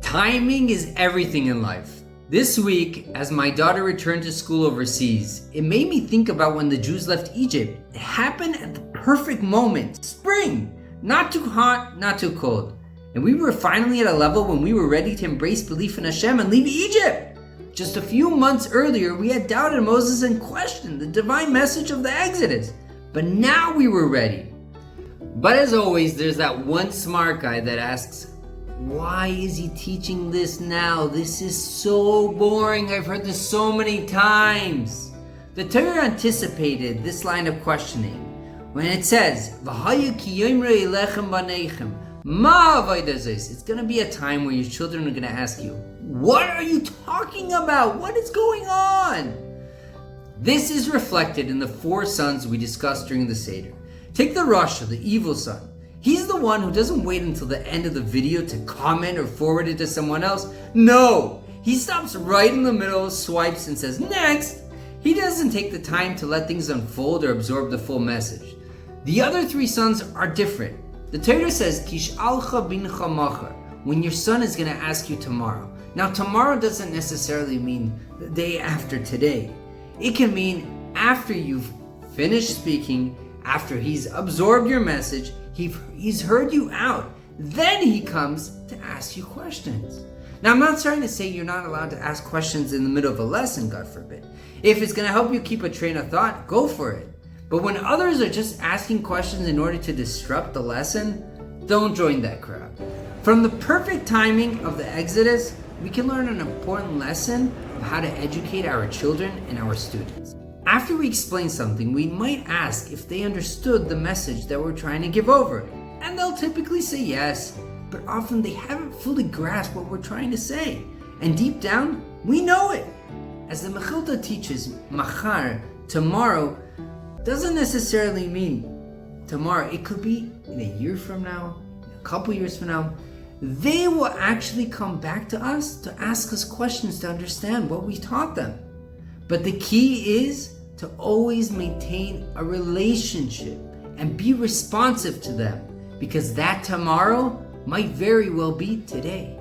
Timing is everything in life. This week, as my daughter returned to school overseas, it made me think about when the Jews left Egypt. It happened at the perfect moment, spring, not too hot, not too cold. And we were finally at a level when we were ready to embrace belief in Hashem and leave Egypt. Just a few months earlier, we had doubted Moses and questioned the divine message of the Exodus. But now we were ready. But as always, there's that one smart guy that asks, why is he teaching this now? This is so boring. I've heard this so many times. The Torah anticipated this line of questioning when it says, "V'haya ki yomru elechem baneichem." It's going to be a time where your children are going to ask you, what are you talking about? What is going on? This is reflected in the 4 sons we discussed during the Seder. Take the Rasha, the evil son. He's the one who doesn't wait until the end of the video to comment or forward it to someone else. No, he stops right in the middle, swipes and says, next. He doesn't take the time to let things unfold or absorb the full message. The other 3 sons are different. The Torah says, Kish'alcha bincha machar, when your son is going to ask you tomorrow. Now, tomorrow doesn't necessarily mean the day after today. It can mean after you've finished speaking, after he's absorbed your message, he's heard you out. Then he comes to ask you questions. Now, I'm not trying to say you're not allowed to ask questions in the middle of a lesson, God forbid. If it's going to help you keep a train of thought, go for it. But when others are just asking questions in order to disrupt the lesson, don't join that crowd. From the perfect timing of the Exodus, we can learn an important lesson of how to educate our children and our students. After we explain something, we might ask if they understood the message that we're trying to give over. And they'll typically say yes, but often they haven't fully grasped what we're trying to say. And deep down, we know it. As the Mechilta teaches, machar, tomorrow, doesn't necessarily mean tomorrow. It could be in a year from now, a couple years from now. They will actually come back to us to ask us questions to understand what we taught them. But the key is to always maintain a relationship and be responsive to them, because that tomorrow might very well be today.